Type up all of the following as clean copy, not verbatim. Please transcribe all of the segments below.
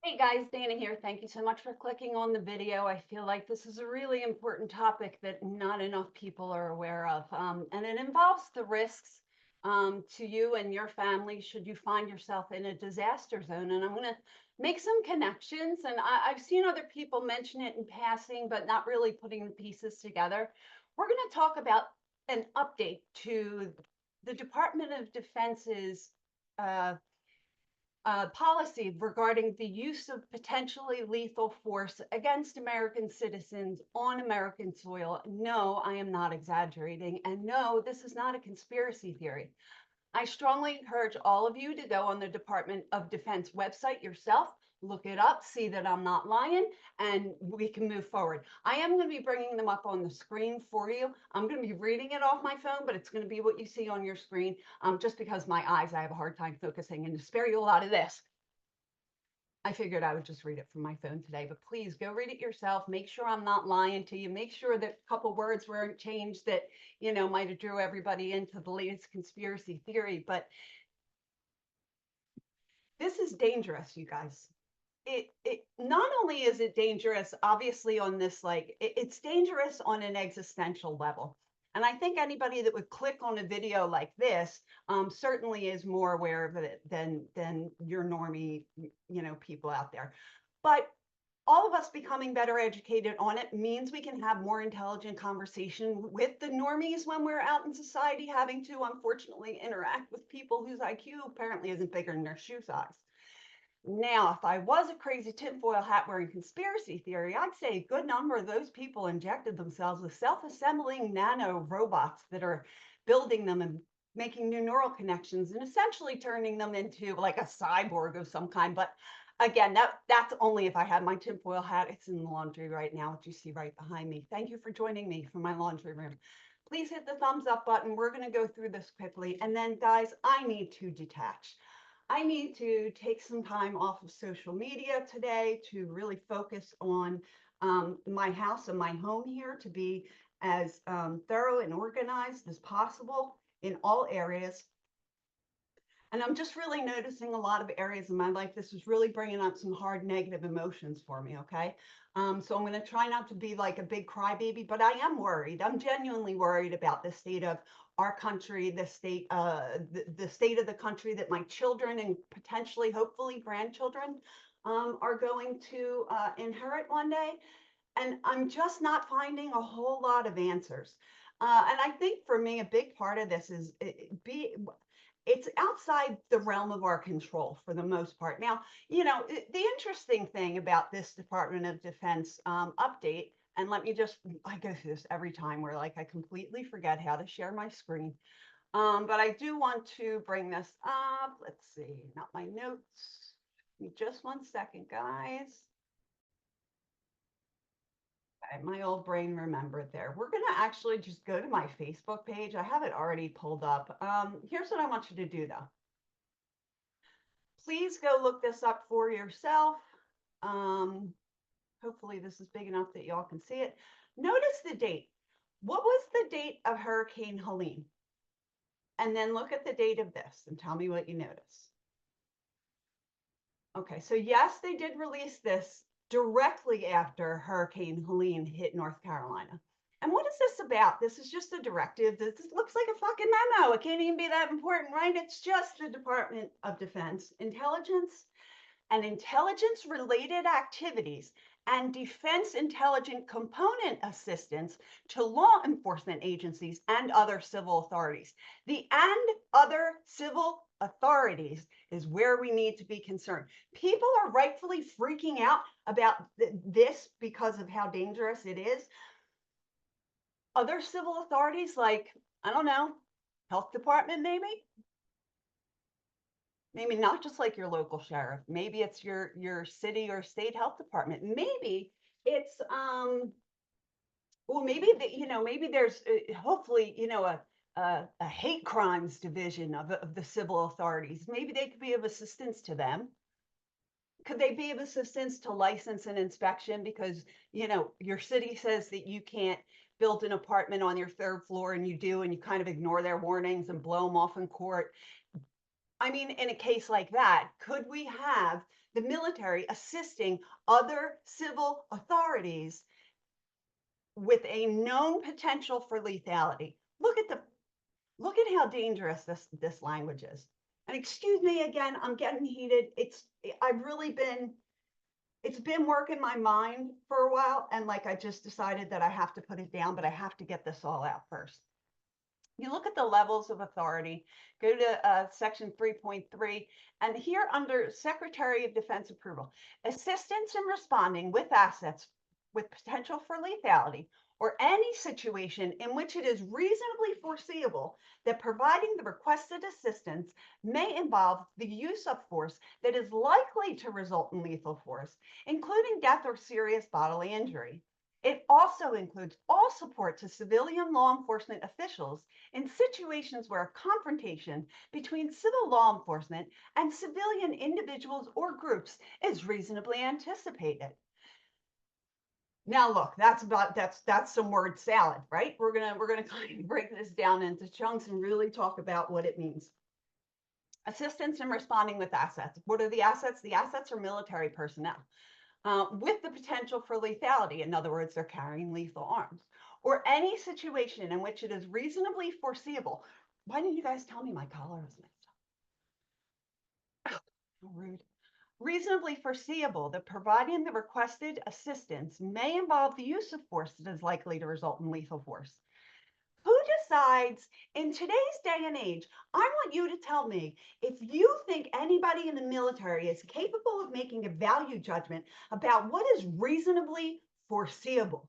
Hey guys, Dana here. Thank you so much for clicking on the video. I feel like this is a really important topic that not enough people are aware of. And it involves the risks to you and your family should you find yourself in a disaster zone. And I'm going to make some connections. And I've seen other people mention it in passing, but not really putting the pieces together. We're going to talk about an update to the Department of Defense's uh, policy regarding the use of potentially lethal force against American citizens on American soil. No, I am not exaggerating. And no, this is not a conspiracy theory. I strongly encourage all of you to go on the Department of Defense website yourself, look it up, see that I'm not lying, and we can move forward. I am going to be bringing them up on the screen for you. I'm going to be reading it off my phone, but it's going to be what you see on your screen, just because my eyes, I have a hard time focusing. And to spare you a lot of this, I figured I would just read it from my phone today, but please go read it yourself. Make sure I'm not lying to you. Make sure that a couple words weren't changed that, might have drew everybody into the latest conspiracy theory. But this is dangerous, you guys. It not only is it dangerous, obviously, on this, like, it's dangerous on an existential level. And I think anybody that would click on a video like this certainly is more aware of it than your normie, people out there. But all of us becoming better educated on it means we can have more intelligent conversation with the normies when we're out in society, having to unfortunately interact with people whose IQ apparently isn't bigger than their shoe size. Now, if I was a crazy tinfoil hat wearing conspiracy theory, I'd say a good number of those people injected themselves with self-assembling nano robots that are building them and making new neural connections and essentially turning them into like a cyborg of some kind. But again, that's only if I had my tinfoil hat. It's in the laundry right now, which you see right behind me. Thank you for joining me for my laundry room. Please hit the thumbs up button. We're going to go through this quickly. And then, guys, I need to detach. I need to take some time off of social media today to really focus on my house and my home here to be as thorough and organized as possible in all areas. And I'm just really noticing a lot of areas in my life. This is really bringing up some hard negative emotions for me. Okay. So I'm going to try not to be like a big crybaby, but I am worried. I'm genuinely worried about the state of our country, the state of the country that my children and potentially, hopefully, grandchildren are going to inherit one day. And I'm just not finding a whole lot of answers. And I think for me, a big part of this is it's outside the realm of our control for the most part. Now, the interesting thing about this Department of Defense update, and I go through this every time where like I completely forget how to share my screen. But I do want to bring this up. Let's see, not my notes. Give me just 1 second, guys. Okay, my old brain remembered there. We're going to actually just go to my Facebook page. I have it already pulled up. Here's what I want you to do, though. Please go look this up for yourself. Um, Hopefully this is big enough that y'all can see it. Notice the date. What was the date of Hurricane Helene? And then look at the date of this and tell me what you notice. Okay, so yes, they did release this directly after Hurricane Helene hit North Carolina. And what is this about? This is just a directive. This looks like a fucking memo. It can't even be that important, right? It's just the Department of Defense intelligence and intelligence related activities and defense intelligent component assistance to law enforcement agencies and other civil authorities. The and other civil authorities is where we need to be concerned. People are rightfully freaking out about this because of how dangerous it is. Other civil authorities, like, I don't know, health department, maybe not just like your local sheriff. Maybe it's your city or state health department. Maybe it's well, maybe there's hopefully a hate crimes division of the civil authorities. Maybe they could be of assistance to them. Could they be of assistance to license and inspection because your city says that you can't build an apartment on your third floor and you do, and you kind of ignore their warnings and blow them off in court? I mean, in a case like that, could we have the military assisting other civil authorities with a known potential for lethality? Look at how dangerous this language is. And excuse me again, I'm getting heated. I've really been it's been working my mind for a while, and like I just decided that I have to put it down, but I have to get this all out first. You look at the levels of authority, go to section 3.3, and here under Secretary of Defense approval, assistance in responding with assets with potential for lethality or any situation in which it is reasonably foreseeable that providing the requested assistance may involve the use of force that is likely to result in lethal force, including death or serious bodily injury. It also includes all support to civilian law enforcement officials in situations where a confrontation between civil law enforcement and civilian individuals or groups is reasonably anticipated. Now, look, that's some word salad, right? We're gonna kind of break this down into chunks and really talk about what it means. Assistance in responding with assets. What are the assets? The assets are military personnel. With the potential for lethality. In other words, they're carrying lethal arms, or any situation in which it is reasonably foreseeable. Why didn't you guys tell me my collar was messed up? Oh, rude. Reasonably foreseeable that providing the requested assistance may involve the use of force that is likely to result in lethal force. Who decides in today's day and age? I want you to tell me if you think anybody in the military is capable of making a value judgment about what is reasonably foreseeable.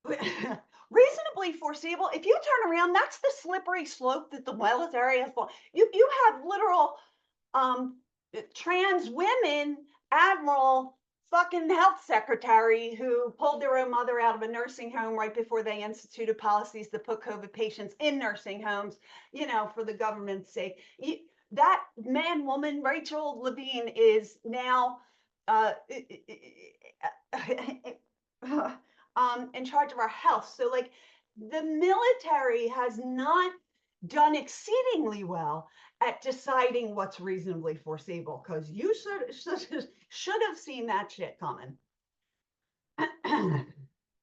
Reasonably foreseeable. If you turn around, that's the slippery slope that the military has. You have literal trans women admiral fucking health secretary who pulled their own mother out of a nursing home right before they instituted policies that put COVID patients in nursing homes, for the government's sake. That man, woman, Rachel Levine, is now in charge of our health. So, like, the military has not done exceedingly well at deciding what's reasonably foreseeable, because you should have seen that shit coming.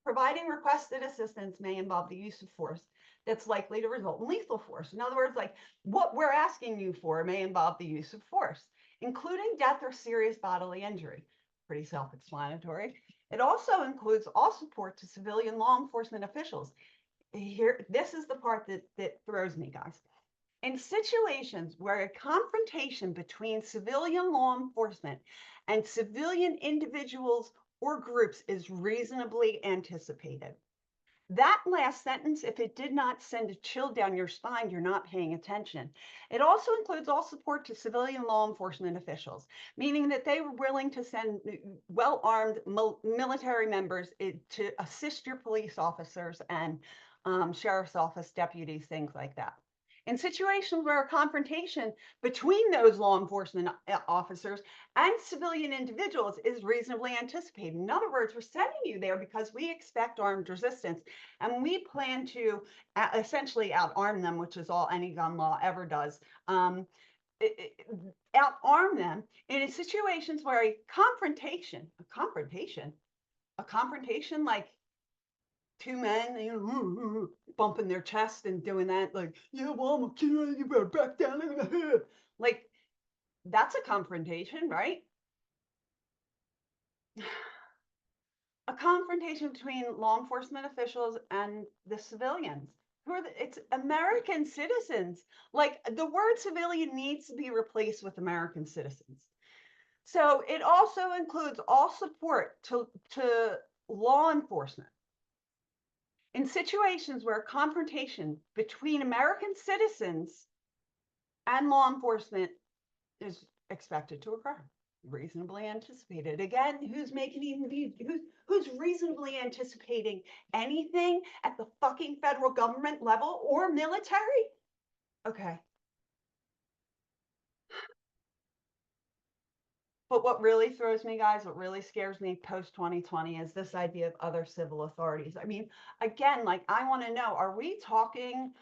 Providing requested assistance may involve the use of force that's likely to result in lethal force. In other words, like, what we're asking you for may involve the use of force, including death or serious bodily injury. Pretty self-explanatory. It also includes all support to civilian law enforcement officials. Here, this is the part that throws me, guys. In situations where a confrontation between civilian law enforcement and civilian individuals or groups is reasonably anticipated. That last sentence, if it did not send a chill down your spine, you're not paying attention. It also includes all support to civilian law enforcement officials, meaning that they were willing to send well-armed military members to assist your police officers and sheriff's office deputies, things like that. In situations where a confrontation between those law enforcement officers and civilian individuals is reasonably anticipated. In other words, we're sending you there because we expect armed resistance, and we plan to essentially outarm them, which is all any gun law ever does. Outarm them in situations where a confrontation like two men, bumping their chest and doing that, like, yeah, well, I'm gonna kill you, you better back down. Like, that's a confrontation, right? A confrontation between law enforcement officials and the civilians. It's American citizens. Like, the word civilian needs to be replaced with American citizens. So it also includes all support to law enforcement. In situations where a confrontation between American citizens and law enforcement is expected to occur, reasonably anticipated. Again, who's reasonably anticipating anything at the fucking federal government level or military? Okay. But what really throws me, guys, what really scares me post 2020 is this idea of other civil authorities. I mean, again, like, I want to know, are we talking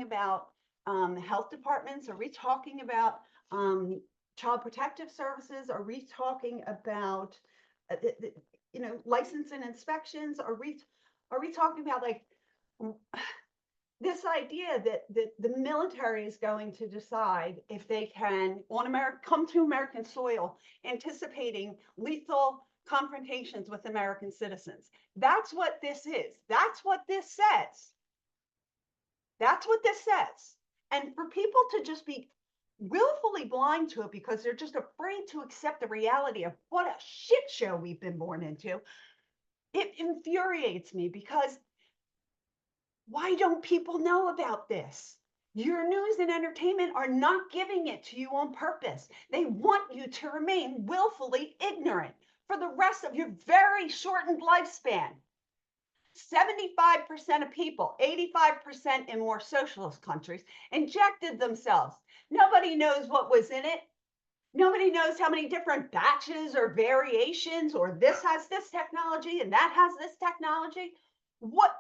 about health departments? Are we talking about child protective services? Are we talking about license and inspections? Are we talking about like this idea that the military is going to decide if they can come to American soil, anticipating lethal confrontations with American citizens? That's what this is. That's what this says. That's what this says. And for people to just be willfully blind to it because they're just afraid to accept the reality of what a shit show we've been born into, it infuriates me, because why don't people know about this? Your news and entertainment are not giving it to you on purpose. They want you to remain willfully ignorant for the rest of your very shortened lifespan. 75% of people, 85% in more socialist countries, injected themselves. Nobody knows what was in it. Nobody knows how many different batches or variations, or this has this technology and that has this technology. What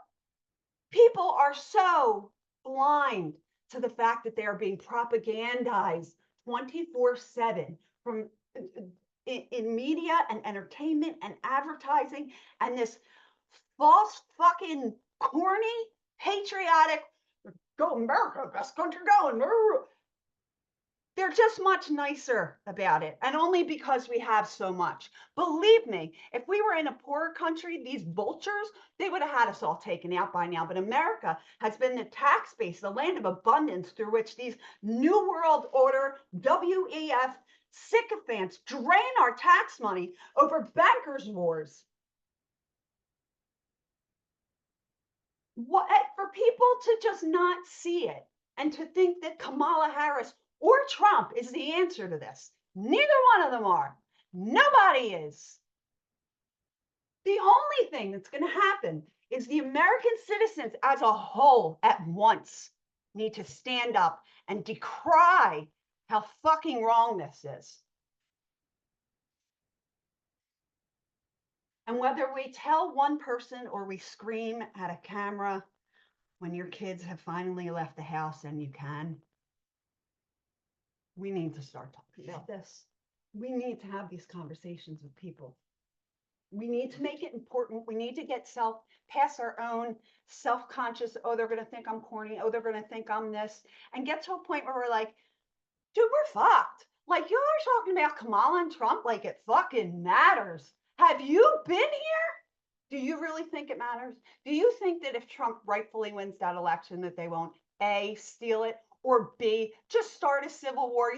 people are so blind to the fact that they are being propagandized 24/7 from in media and entertainment and advertising, and this false fucking corny patriotic go America, best country going. They're just much nicer about it, and only because we have so much. Believe me, if we were in a poorer country, these vultures, they would have had us all taken out by now. But America has been the tax base, the land of abundance, through which these New World Order, WEF sycophants drain our tax money over bankers' wars. What, for people to just not see it and to think that Kamala Harris or Trump is the answer to this. Neither one of them are. Nobody is. The only thing that's going to happen is the American citizens as a whole at once need to stand up and decry how fucking wrong this is. And whether we tell one person or we scream at a camera when your kids have finally left the house and you can, we need to start talking about this. We need to have these conversations with people. We need to make it important. We need to get past our own self-conscious, oh, they're going to think I'm corny. Oh, they're going to think I'm this, and get to a point where we're like, dude, we're fucked. Like, y'all are talking about Kamala and Trump like it fucking matters. Have you been here? Do you really think it matters? Do you think that if Trump rightfully wins that election, that they won't A, steal it, or B, just start a civil war,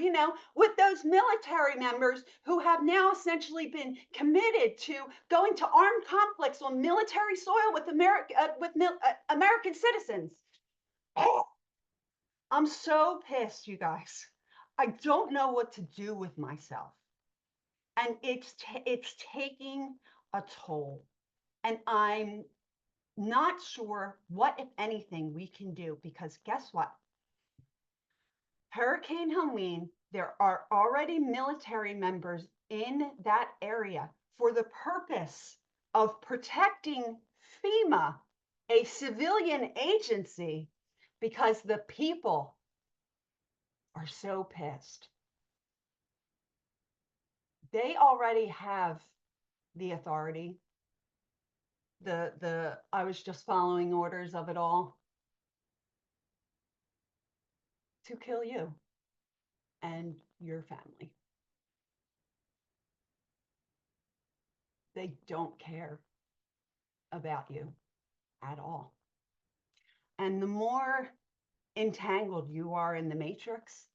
with those military members who have now essentially been committed to going to armed conflicts on military soil with American citizens? Oh, I'm so pissed, you guys. I don't know what to do with myself. And it's taking a toll. And I'm not sure what, if anything, we can do, because guess what? Hurricane Helene, there are already military members in that area for the purpose of protecting FEMA, a civilian agency, because the people are so pissed. They already have the authority. I was just following orders of it all to kill you and your family. They don't care about you at all. And the more entangled you are in the matrix,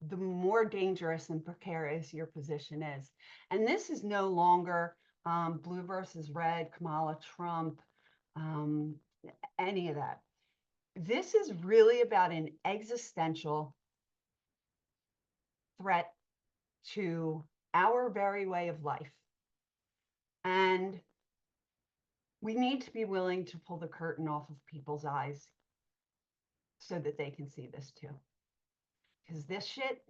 the more dangerous and precarious your position is. And this is no longer blue versus red, Kamala, Trump, any of that. This is really about an existential threat to our very way of life. And we need to be willing to pull the curtain off of people's eyes so that they can see this too. Because this shit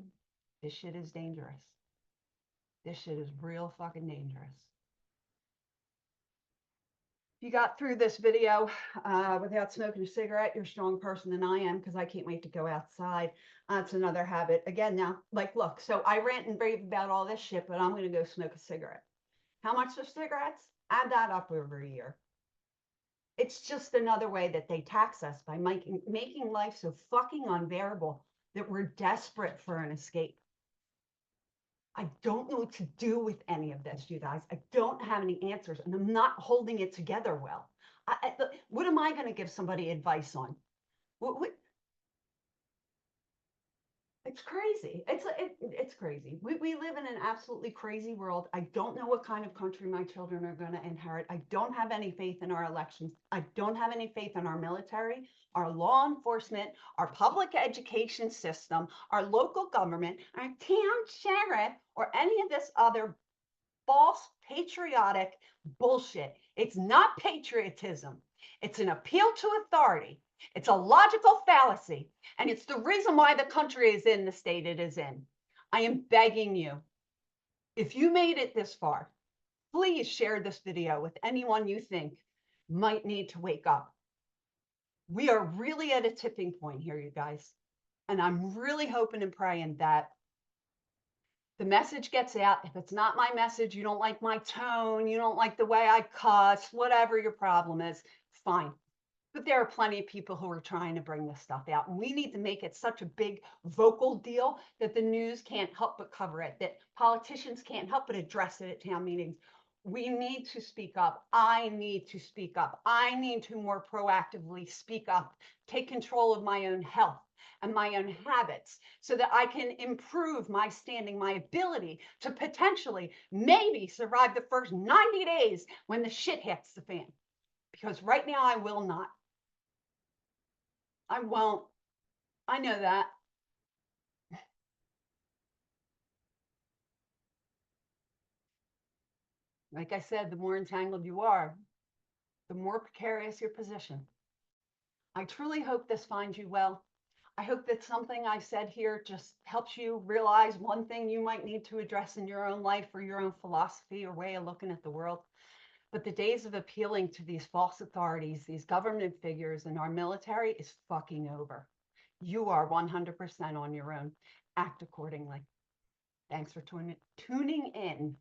is dangerous. This shit is real fucking dangerous. If you got through this video without smoking a cigarette, you're a strong person than I am, because I can't wait to go outside. That's another habit. Again, now, like, look, so I rant and rave about all this shit, but I'm going to go smoke a cigarette. How much for cigarettes? Add that up over a year. It's just another way that they tax us by making life so fucking unbearable that we're desperate for an escape. I don't know what to do with any of this, you guys. I don't have any answers, and I'm not holding it together well. What am I going to give somebody advice on? What, it's crazy. It's crazy. We live in an absolutely crazy world. I don't know what kind of country my children are going to inherit. I don't have any faith in our elections. I don't have any faith in our military, our law enforcement, our public education system, our local government, our town sheriff, or any of this other false patriotic bullshit. It's not patriotism. It's an appeal to authority. It's a logical fallacy. And it's the reason why the country is in the state it is in. I am begging you, if you made it this far, please share this video with anyone you think might need to wake up. We are really at a tipping point here, you guys. And I'm really hoping and praying that the message gets out. If it's not my message, you don't like my tone, you don't like the way I cuss, whatever your problem is, fine. But there are plenty of people who are trying to bring this stuff out. And we need to make it such a big vocal deal that the news can't help but cover it, that politicians can't help but address it at town meetings. We need to speak up. I need to speak up. I need to more proactively speak up, take control of my own health and my own habits so that I can improve my standing, my ability to potentially maybe survive the first 90 days when the shit hits the fan. Because right now I will not. I won't. I know that. Like I said, the more entangled you are, the more precarious your position. I truly hope this finds you well. I hope that something I said here just helps you realize one thing you might need to address in your own life or your own philosophy or way of looking at the world. But the days of appealing to these false authorities, these government figures, and our military is fucking over. You are 100% on your own. Act accordingly. Thanks for tuning in.